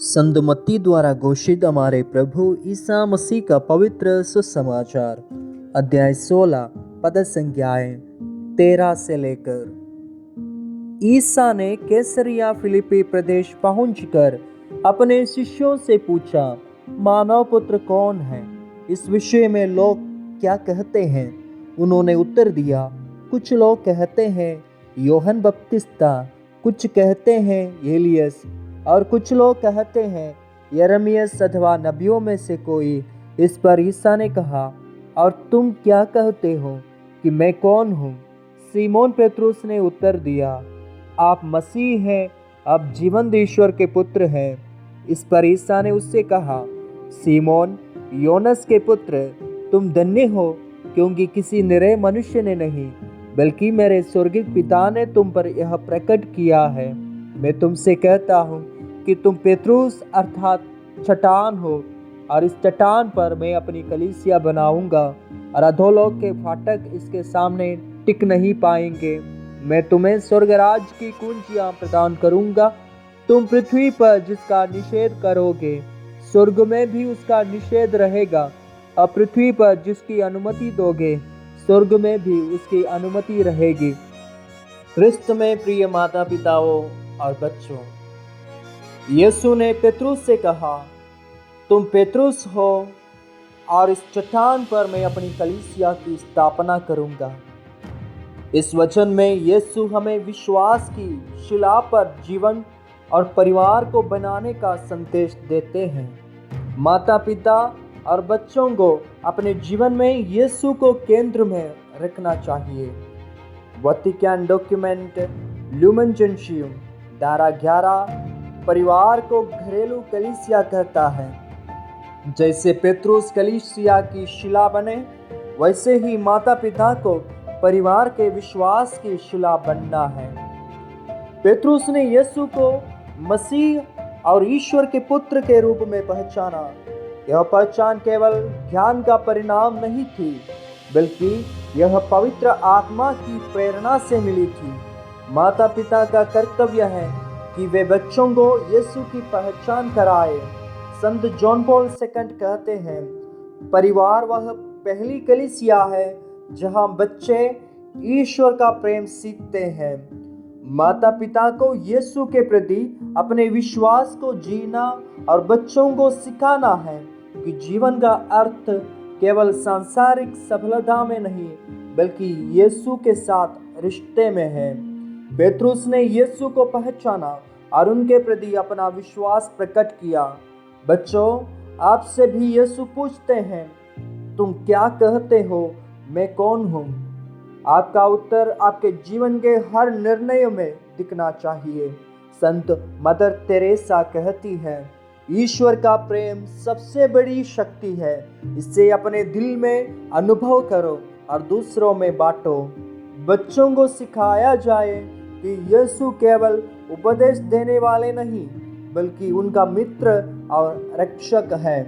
संत मत्ती द्वारा घोषित हमारे प्रभु ईसा मसीह का पवित्र सुसमाचार, अध्याय 16, पद संख्याएं 13 से लेकर। ईसा ने कैसरिया फिलिप्पी प्रदेश पहुंचकर अपने शिष्यों से पूछा, मानव पुत्र कौन है? इस विषय में लोग क्या कहते हैं? उन्होंने उत्तर दिया, कुछ लोग कहते हैं यूहन्ना बपतिस्ता, कुछ कहते हैं एलियस और कुछ लोग कहते हैं यिर्मयाह अथवा नबियों में से कोई। इस पर ईसा ने कहा, और तुम क्या कहते हो कि मैं कौन हूँ? सीमोन पेतरुस ने उत्तर दिया, आप मसीह हैं, आप जीवंत ईश्वर के पुत्र हैं। इस पर ईसा ने उससे कहा, सीमोन योनस के पुत्र, तुम धन्य हो, क्योंकि किसी निरे मनुष्य ने नहीं बल्कि मेरे स्वर्गीय पिता ने तुम पर यह प्रकट किया है। मैं तुमसे कहता हूँ कि तुम पेतरुस अर्थात चट्टान हो, और इस चट्टान पर मैं अपनी कलीसिया बनाऊंगा, और अधोलोक के फाटक इसके सामने टिक नहीं पाएंगे। मैं तुम्हें स्वर्गराज की कुंजियां प्रदान करूंगा। तुम पृथ्वी पर जिसका निषेध करोगे, स्वर्ग में भी उसका निषेध रहेगा, और पृथ्वी पर जिसकी अनुमति दोगे, स्वर्ग में भी उसकी अनुमति रहेगी। क्रिस्त में प्रिय माता पिताओं और बच्चों, यीशु ने पेतरुस से कहा, तुम पेतरुस हो, और इस चट्टान पर मैं अपनी कलीसिया की स्थापना करूंगा। इस वचन में यीशु हमें विश्वास की शिला पर जीवन और परिवार को बनाने का संदेश देते हैं। माता पिता और बच्चों को अपने जीवन में यीशु को केंद्र में रखना चाहिए। वैटिकन डॉक्यूमेंट ल्यूमेन जेनशियम धारा 11 परिवार को घरेलू कलीसिया कहता है। जैसे पेतरुस कलीसिया की शिला बने, वैसे ही माता पिता को परिवार के विश्वास की शिला बनना है। पेतरुस ने यीशु को मसीह और ईश्वर के पुत्र के रूप में पहचाना। यह पहचान केवल ज्ञान का परिणाम नहीं थी, बल्कि यह पवित्र आत्मा की प्रेरणा से मिली थी। माता पिता का कर्तव्य है कि वे बच्चों को यीशु की पहचान कराए। संत जॉन पॉल सेकंड कहते हैं, परिवार वह पहली कलीसिया है जहां बच्चे ईश्वर का प्रेम सीखते हैं। माता पिता को यीशु के प्रति अपने विश्वास को जीना और बच्चों को सिखाना है कि जीवन का अर्थ केवल सांसारिक सफलता में नहीं, बल्कि यीशु के साथ रिश्ते में है। पेतरुस ने यीशु को पहचाना और उनके प्रति अपना विश्वास प्रकट किया। बच्चों, आपसे भी यीशु पूछते हैं, तुम क्या कहते हो, मैं कौन हूँ? आपका उत्तर आपके जीवन के हर निर्णय में दिखना चाहिए। संत मदर तेरेसा कहती है, ईश्वर का प्रेम सबसे बड़ी शक्ति है। इसे अपने दिल में अनुभव करो और दूसरों में बांटो। बच्चों को सिखाया जाए कि यीशु केवल उपदेश देने वाले नहीं, बल्कि उनका मित्र और रक्षक है।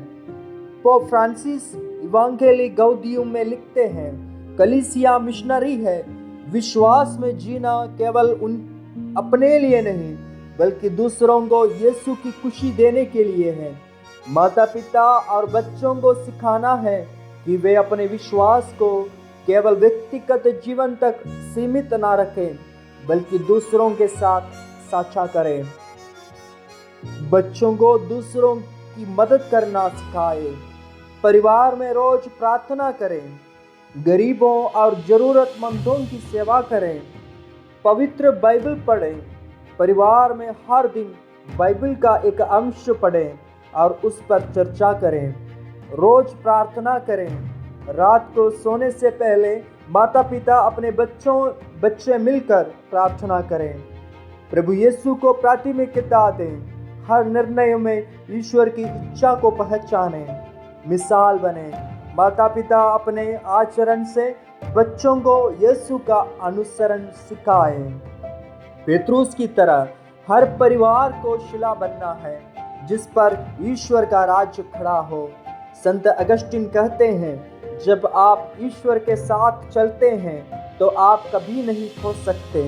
पोप फ्रांसिस इवांजेली गौडियम में लिखते हैं, कलीसिया मिशनरी है। विश्वास में जीना केवल उन अपने लिए नहीं, बल्कि दूसरों को यीशु की खुशी देने के लिए है। माता पिता और बच्चों को सिखाना है कि वे अपने विश्वास को केवल व्यक्तिगत जीवन तक सीमित ना रखें, बल्कि दूसरों के साथ साझा करें। बच्चों को दूसरों की मदद करना सिखाएं। परिवार में रोज प्रार्थना करें, गरीबों और जरूरतमंदों की सेवा करें, पवित्र बाइबल पढ़ें। परिवार में हर दिन बाइबल का एक अंश पढ़ें और उस पर चर्चा करें। रोज प्रार्थना करें। रात को सोने से पहले माता पिता अपने बच्चे मिलकर प्रार्थना करें। प्रभु यीशु को प्राथमिकता दें। हर निर्णय में ईश्वर की इच्छा को पहचानें। मिसाल बने। माता पिता अपने आचरण से बच्चों को यीशु का अनुसरण सिखाएं। पेतरुस की तरह हर परिवार को शिला बनना है, जिस पर ईश्वर का राज्य खड़ा हो। संत अगस्टिन कहते हैं, जब आप ईश्वर के साथ चलते हैं तो आप कभी नहीं खो सकते।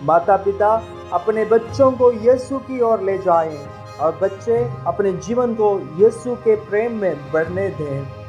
माता पिता अपने बच्चों को यीशु की ओर ले जाएं। और बच्चे अपने जीवन को यीशु के प्रेम में बढ़ने दें।